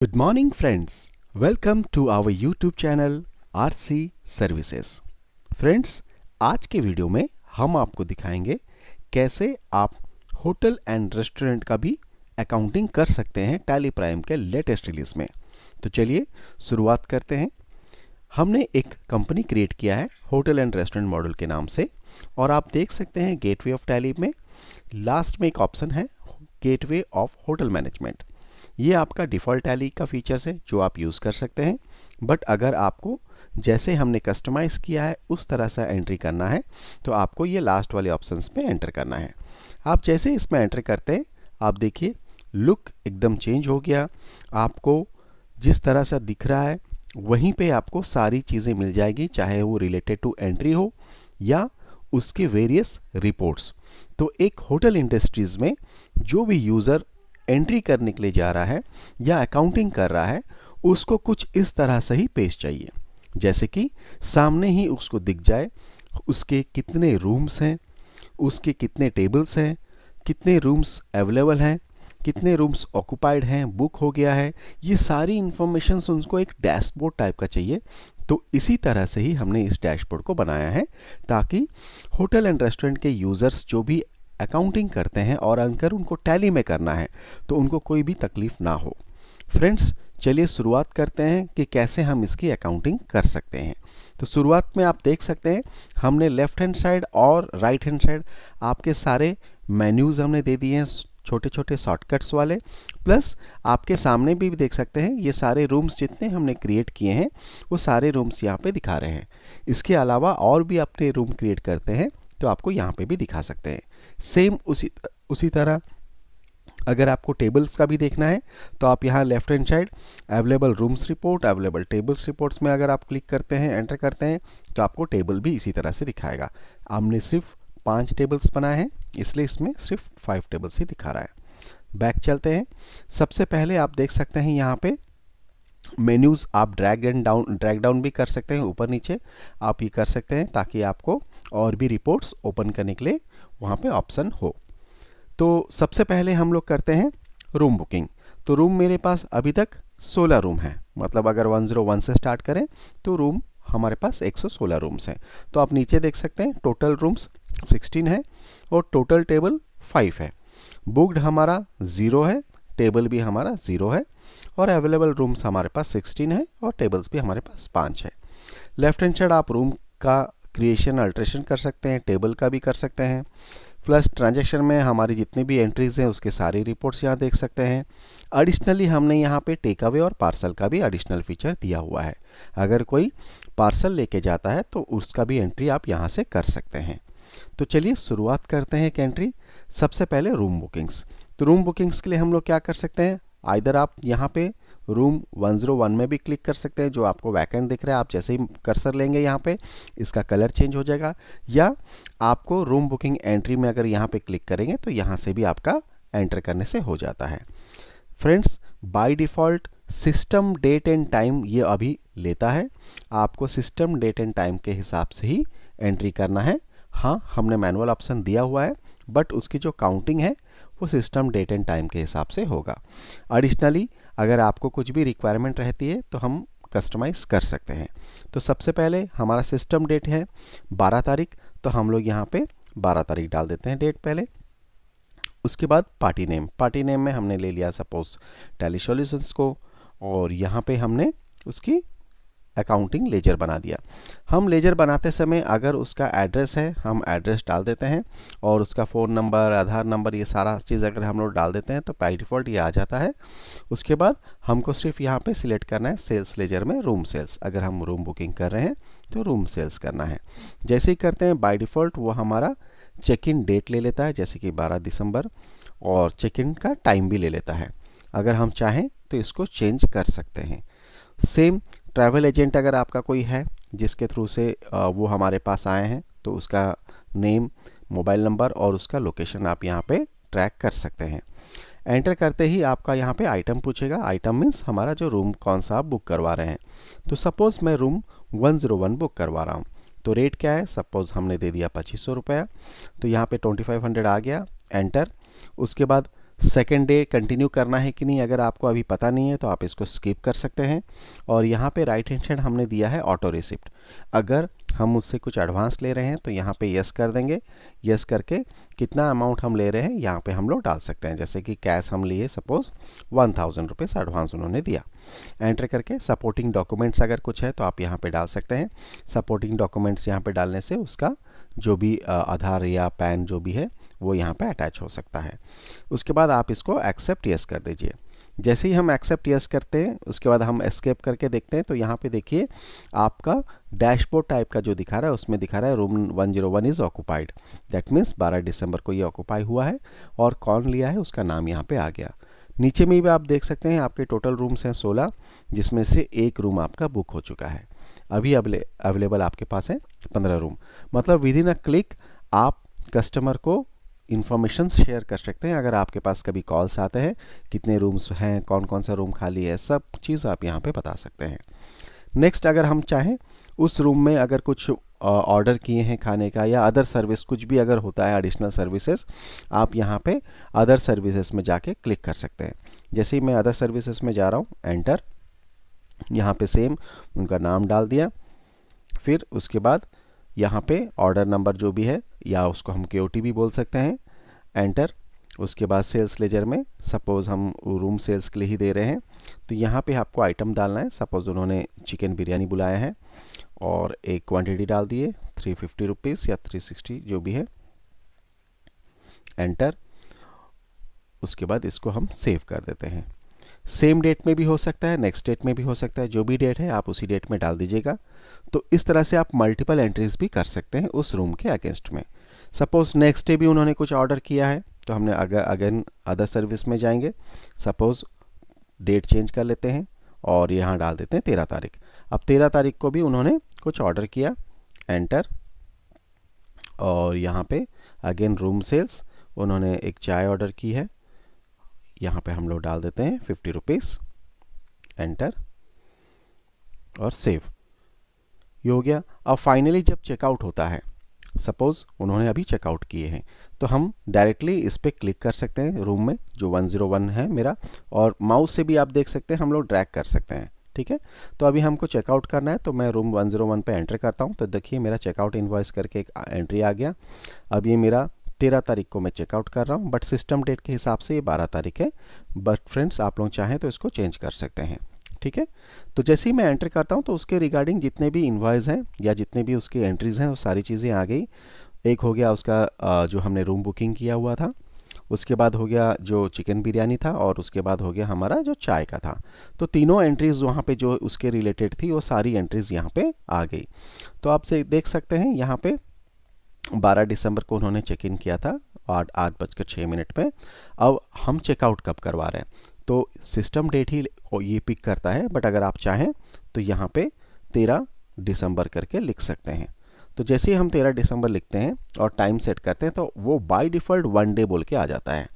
Good morning friends. Welcome to our YouTube channel RC Services. Friends, आज के video में हम आपको दिखाएंगे कैसे आप होटल एंड रेस्टोरेंट का भी अकाउंटिंग कर सकते हैं टैली प्राइम के लेटेस्ट रिलीज में। तो चलिए शुरुआत करते हैं। हमने एक कंपनी क्रिएट किया है होटल एंड रेस्टोरेंट मॉडल के नाम से, और आप देख सकते हैं गेटवे ऑफ टैली में लास्ट में एक ऑप्शन है गेटवे ऑफ होटल मैनेजमेंट। ये आपका डिफ़ॉल्ट टैली का फीचर्स है जो आप यूज़ कर सकते हैं, बट अगर आपको जैसे हमने कस्टमाइज़ किया है उस तरह से एंट्री करना है तो आपको ये लास्ट वाले ऑप्शंस में एंटर करना है। आप जैसे इसमें एंटर करते हैं आप देखिए लुक एकदम चेंज हो गया। आपको जिस तरह से दिख रहा है वहीं पे आपको सारी चीज़ें मिल जाएगी, चाहे वो रिलेटेड टू एंट्री हो या उसके वेरियस रिपोर्ट्स। तो एक होटल इंडस्ट्रीज़ में जो भी यूज़र एंट्री करने के लिए जा रहा है या अकाउंटिंग कर रहा है उसको कुछ इस तरह से ही पेज चाहिए, जैसे कि सामने ही उसको दिख जाए उसके कितने रूम्स हैं, उसके कितने टेबल्स हैं, कितने रूम्स अवेलेबल हैं, कितने रूम्स ऑक्युपाइड हैं, बुक हो गया है। ये सारी इंफॉर्मेशन उनको एक डैशबोर्ड टाइप का चाहिए। तो इसी तरह से ही हमने इस डैशबोर्ड को बनाया है ताकि होटल एंड रेस्टोरेंट के यूज़र्स जो भी अकाउंटिंग करते हैं और अगर उनको टैली में करना है तो उनको कोई भी तकलीफ ना हो। फ्रेंड्स, चलिए शुरुआत करते हैं कि कैसे हम इसकी अकाउंटिंग कर सकते हैं। तो शुरुआत में आप देख सकते हैं हमने लेफ़्ट हैंड साइड और राइट हैंड साइड आपके सारे मेन्यूज़ हमने दे दिए हैं, छोटे छोटे शॉर्टकट्स वाले। प्लस आपके सामने भी देख सकते हैं ये सारे रूम्स जितने हमने क्रिएट किए हैं वो सारे रूम्स यहाँ पे दिखा रहे हैं। इसके अलावा और भी अपने रूम क्रिएट करते हैं तो आपको यहाँ पे भी दिखा सकते हैं। सेम उसी तरह अगर आपको टेबल्स का भी देखना है तो आप यहाँ left hand side available rooms report, available tables reports में अगर आप क्लिक करते हैं, एंटर करते हैं तो आपको टेबल भी इसी तरह से दिखाएगा। हमने सिर्फ 5 टेबल्स बनाए हैं इसलिए इसमें सिर्फ 5 टेबल्स ही दिखा रहा है। बैक चलते हैं। सबसे पहले आप देख सकते हैं यहाँ पे मेन्यूज़ आप ड्रैग डाउन भी कर सकते हैं, ऊपर नीचे आप ये कर सकते हैं ताकि आपको और भी रिपोर्ट्स ओपन करने के लिए वहाँ पे ऑप्शन हो। तो सबसे पहले हम लोग करते हैं रूम बुकिंग। तो रूम मेरे पास अभी तक 16 रूम है, मतलब अगर 101 से स्टार्ट करें तो रूम हमारे पास 116 रूम्स हैं। तो आप नीचे देख सकते हैं टोटल रूम्स 16 है और टोटल टेबल 5 है। बुक्ड हमारा 0 है, टेबल भी हमारा 0 है और अवेलेबल रूम्स हमारे पास 16 है और टेबल्स भी हमारे पास 5 है। लेफ्ट हैंड साइड आप रूम का क्रिएशन अल्ट्रेशन कर सकते हैं, टेबल का भी कर सकते हैं। प्लस ट्रांजैक्शन में हमारी जितनी भी एंट्रीज़ हैं उसके सारी रिपोर्ट्स यहाँ देख सकते हैं। एडिशनली हमने यहाँ पे टेक अवे और पार्सल का भी एडिशनल फीचर दिया हुआ है। अगर कोई पार्सल लेके जाता है तो उसका भी एंट्री आप यहाँ से कर सकते हैं। तो चलिए शुरुआत करते हैं एक एंट्री। सबसे पहले रूम बुकिंग्स। तो रूम बुकिंग्स के लिए हम लोग क्या कर सकते हैं, आइदर आप यहाँ पे रूम 101 में भी क्लिक कर सकते हैं, जो आपको वैकेंट दिख रहा है। आप जैसे ही कर्सर लेंगे यहाँ पे इसका कलर चेंज हो जाएगा, या आपको रूम बुकिंग एंट्री में अगर यहाँ पे क्लिक करेंगे तो यहाँ से भी आपका एंटर करने से हो जाता है। Friends, by default system date and time ये अभी लेता है, आपको सिस्टम डेट एंड टाइम के हिसाब से ही एंट्री करना है। हाँ, हमने मैनुअल ऑप्शन दिया हुआ है बट उसकी जो काउंटिंग है वो सिस्टम डेट एंड टाइम के हिसाब से होगा। एडिशनली अगर आपको कुछ भी रिक्वायरमेंट रहती है तो हम कस्टमाइज़ कर सकते हैं। तो सबसे पहले हमारा सिस्टम डेट है 12 तारीख, तो हम लोग यहाँ पे 12 तारीख डाल देते हैं डेट पहले। उसके बाद पार्टी नेम में हमने ले लिया सपोज टैली सॉल्यूशंस को, और यहाँ पे हमने उसकी अकाउंटिंग लेजर बना दिया। हम लेजर बनाते समय अगर उसका एड्रेस है हम एड्रेस डाल देते हैं, और उसका फ़ोन नंबर, आधार नंबर, ये सारा चीज़ अगर हम लोग डाल देते हैं तो बाय डिफ़ॉल्ट ये आ जाता है। उसके बाद हमको सिर्फ यहाँ पे सिलेक्ट करना है सेल्स लेजर में रूम सेल्स। अगर हम रूम बुकिंग कर रहे हैं तो रूम सेल्स करना है। जैसे ही करते हैं बाय डिफ़ॉल्ट वो हमारा चेक इन डेट ले लेता है, जैसे कि 12 दिसंबर, और चेक इन का टाइम भी ले लेता है। अगर हम चाहें तो इसको चेंज कर सकते हैं। सेम ट्रैवल एजेंट अगर आपका कोई है जिसके थ्रू से वो हमारे पास आए हैं तो उसका नेम, मोबाइल नंबर और उसका लोकेशन आप यहाँ पे ट्रैक कर सकते हैं। एंटर करते ही आपका यहाँ पे आइटम पूछेगा। आइटम मीन्स हमारा जो रूम कौन सा आप बुक करवा रहे हैं। तो सपोज़ मैं रूम 101 बुक करवा रहा हूँ, तो रेट क्या है, सपोज़ हमने दे दिया 2500 रुपया, तो यहाँ पे 2500 आ गया, एंटर। उसके बाद सेकेंड डे कंटिन्यू करना है कि नहीं, अगर आपको अभी पता नहीं है तो आप इसको स्किप कर सकते हैं। और यहाँ पे राइट हैंड साइड हमने दिया है ऑटो रिसिप्ट। अगर हम उससे कुछ एडवांस ले रहे हैं तो यहाँ पे यस कर देंगे। यस करके कितना अमाउंट हम ले रहे हैं यहाँ पे हम लोग डाल सकते हैं। जैसे कि कैश हम लिए सपोज 1000 रुपीज़ एडवांस उन्होंने दिया। एंटर करके सपोर्टिंग डॉक्यूमेंट्स अगर कुछ है तो आप यहाँ पे डाल सकते हैं। सपोर्टिंग डॉक्यूमेंट्स यहाँ पे डालने से उसका जो भी आधार या पैन जो भी है वो यहाँ पे अटैच हो सकता है। उसके बाद आप इसको एक्सेप्ट यस कर दीजिए। जैसे ही हम एक्सेप्ट यस करते हैं उसके बाद हम एस्केप करके देखते हैं तो यहाँ पे देखिए आपका डैशबोर्ड टाइप का जो दिखा रहा है उसमें दिखा रहा है room 101 is occupied. That means 12 दिसंबर को ये ऑक्यूपाई हुआ है और कौन लिया है उसका नाम यहाँ पे आ गया। नीचे में भी आप देख सकते हैं आपके टोटल रूम्स हैं 16, जिसमें से एक रूम आपका बुक हो चुका है। अभी अवेलेबल आपके पास है 15 रूम। मतलब विद इन अ क्लिक आप कस्टमर को इन्फॉर्मेशन शेयर कर सकते हैं। अगर आपके पास कभी कॉल्स आते हैं कितने रूम्स हैं, कौन कौन सा रूम खाली है, सब चीज़ आप यहाँ पे बता सकते हैं। नेक्स्ट अगर हम चाहें उस रूम में अगर कुछ ऑर्डर किए हैं खाने का या अदर सर्विस कुछ भी अगर होता है एडिशनल सर्विसेज, आप यहाँ पे अदर सर्विसेज में जाके क्लिक कर सकते हैं। जैसे ही मैं अदर सर्विसेज में जा रहा हूँ, एंटर, यहाँ पे सेम उनका नाम डाल दिया। फिर उसके बाद यहाँ पे ऑर्डर नंबर जो भी है या उसको हम KOT भी बोल सकते हैं, एंटर। उसके बाद सेल्स लेजर में सपोज़ हम रूम सेल्स के लिए ही दे रहे हैं तो यहाँ पे आपको आइटम डालना है। सपोज़ उन्होंने चिकन बिरयानी बुलाया है और एक क्वांटिटी डाल दिए 350 रुपीज़ या 360 जो भी है, एंटर। उसके बाद इसको हम सेव कर देते हैं। सेम डेट में भी हो सकता है, नेक्स्ट डेट में भी हो सकता है, जो भी डेट है आप उसी डेट में डाल दीजिएगा। तो इस तरह से आप मल्टीपल एंट्रीज भी कर सकते हैं उस रूम के अगेंस्ट में। सपोज़ नेक्स्ट डे भी उन्होंने कुछ ऑर्डर किया है तो हमने अगर अगेन अदर सर्विस में जाएंगे, सपोज़ डेट चेंज कर लेते हैं और यहाँ डाल देते हैं 13 तारीख। अब 13 तारीख को भी उन्होंने कुछ ऑर्डर किया, एंटर। और यहाँ पे अगेन रूम सेल्स, उन्होंने एक चाय ऑर्डर की है, यहाँ पे हम लोग डाल देते हैं 50 रुपीज़, एंटर और सेव। ये हो गया। अब फाइनली जब चेकआउट होता है, सपोज़ उन्होंने अभी चेकआउट किए हैं, तो हम डायरेक्टली इस पर क्लिक कर सकते हैं रूम में जो 101 है मेरा, और माउस से भी आप देख सकते हैं हम लोग ड्रैग कर सकते हैं। ठीक है, तो अभी हमको चेकआउट करना है तो मैं रूम 101 पे एंटर करता हूँ। तो देखिए मेरा चेकआउट इनवॉइस करके एक एंट्री आ गया। अब ये मेरा 13 तारीख को मैं चेकआउट कर रहा हूँ, बट सिस्टम डेट के हिसाब से ये 12 तारीख है। बट फ्रेंड्स आप लोग चाहें तो इसको चेंज कर सकते हैं। ठीक है, तो जैसे ही मैं एंटर करता हूँ तो उसके रिगार्डिंग जितने भी इनवॉइस हैं या जितने भी उसकी एंट्रीज़ हैं वो सारी चीज़ें आ गई। एक हो गया उसका जो हमने रूम बुकिंग किया हुआ था, उसके बाद हो गया जो चिकन बिरयानी था, और उसके बाद हो गया हमारा जो चाय का था। तो तीनों एंट्रीज़ वहाँ पे जो उसके रिलेटेड थी वो सारी एंट्रीज़ यहाँ पे आ गई। तो आप से देख सकते हैं यहाँ पे 12 दिसंबर को उन्होंने चेक इन किया था 8:06 पे। अब हम चेकआउट कब करवा रहे हैं तो सिस्टम डेट ही ये पिक करता है, बट अगर आप चाहें तो यहाँ पे 13 दिसंबर करके लिख सकते हैं। तो जैसे ही हम 13 दिसंबर लिखते हैं और टाइम सेट करते हैं तो वो बाय डिफ़ॉल्ट 1 डे बोल के आ जाता है।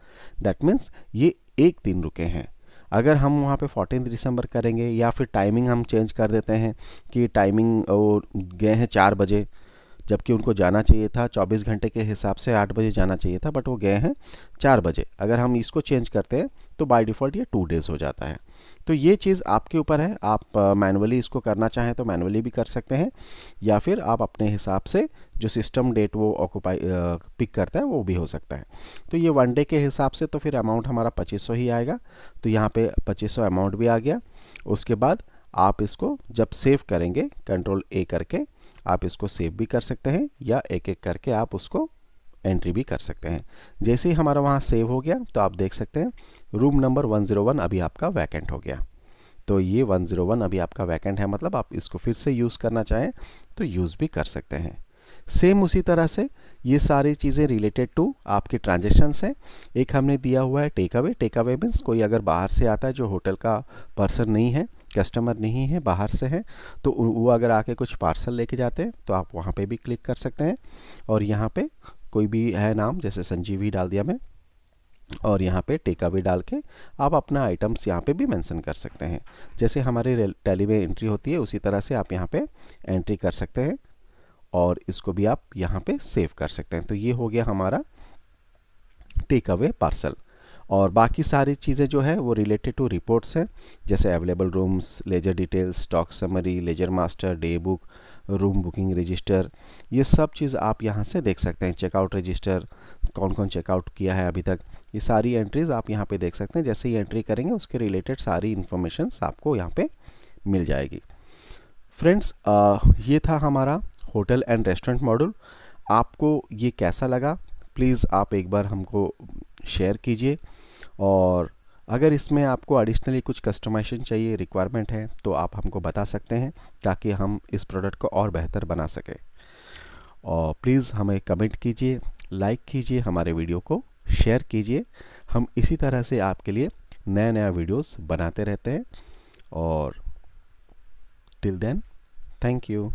दैट मीन्स ये एक दिन रुके हैं। अगर हम वहाँ पे 14 दिसंबर करेंगे या फिर टाइमिंग हम चेंज कर देते हैं कि टाइमिंग वो गए हैं 4 बजे, जबकि उनको जाना चाहिए था 24 घंटे के हिसाब से 8 बजे जाना चाहिए था, बट वो गए हैं 4 बजे। अगर हम इसको चेंज करते हैं तो बाय डिफ़ॉल्ट ये 2 डेज़ हो जाता है। तो ये चीज़ आपके ऊपर है, आप मैनुअली इसको करना चाहें तो मैनुअली भी कर सकते हैं, या फिर आप अपने हिसाब से जो सिस्टम डेट वो ऑक्यूपाई पिक करता है वो भी हो सकता है। तो ये 1 डे के हिसाब से तो फिर अमाउंट हमारा 2500 ही आएगा। तो यहाँ पे 2500 अमाउंट भी आ गया। उसके बाद आप इसको जब सेव करेंगे Ctrl+A करके आप इसको सेव भी कर सकते हैं, या एक एक करके आप उसको एंट्री भी कर सकते हैं। जैसे ही हमारा वहाँ सेव हो गया तो आप देख सकते हैं रूम नंबर 101 अभी आपका वैकेंट हो गया। तो ये 101 अभी आपका वैकेंट है, मतलब आप इसको फिर से यूज़ करना चाहें तो यूज़ भी कर सकते हैं। सेम उसी तरह से ये सारी चीज़ें रिलेटेड टू आपके ट्रांजेक्शन्स हैं। एक हमने दिया हुआ है take away. Take away means कोई अगर बाहर से आता है जो होटल का पर्सन नहीं है, कस्टमर नहीं है, बाहर से है, तो वो अगर आके कुछ पार्सल लेके जाते हैं तो आप वहाँ पे भी क्लिक कर सकते हैं। और यहाँ पे कोई भी है नाम, जैसे संजीवी डाल दिया मैं, और यहाँ पे टेक अवे डाल के आप अपना आइटम्स यहाँ पे भी मेंशन कर सकते हैं। जैसे हमारे टैली में एंट्री होती है उसी तरह से आप यहाँ पे एंट्री कर सकते हैं, और इसको भी आप यहाँ पे सेव कर सकते हैं। तो ये हो गया हमारा टेक अवे पार्सल। और बाकी सारी चीज़ें जो है वो रिलेटेड टू रिपोर्ट्स हैं, जैसे available rooms, ledger details, stock summary, ledger master, day book, room booking register, ये सब चीज़ आप यहाँ से देख सकते हैं। चेकआउट रजिस्टर, कौन कौन चेकआउट किया है अभी तक, ये सारी एंट्रीज आप यहाँ पे देख सकते हैं। जैसे ही एंट्री करेंगे उसके रिलेटेड सारी इन्फॉर्मेशन आपको यहाँ पे मिल जाएगी। फ्रेंड्स, ये था हमारा होटल एंड रेस्टोरेंट मॉड्यूल। आपको ये कैसा लगा प्लीज़ आप एक बार हमको शेयर कीजिए, और अगर इसमें आपको एडिशनली कुछ कस्टमाइजेशन चाहिए, रिक्वायरमेंट है, तो आप हमको बता सकते हैं ताकि हम इस प्रोडक्ट को और बेहतर बना सकें। और प्लीज़ हमें कमेंट कीजिए, लाइक कीजिए, हमारे वीडियो को शेयर कीजिए। हम इसी तरह से आपके लिए नया नया वीडियोस बनाते रहते हैं। और टिल देन, थैंक यू।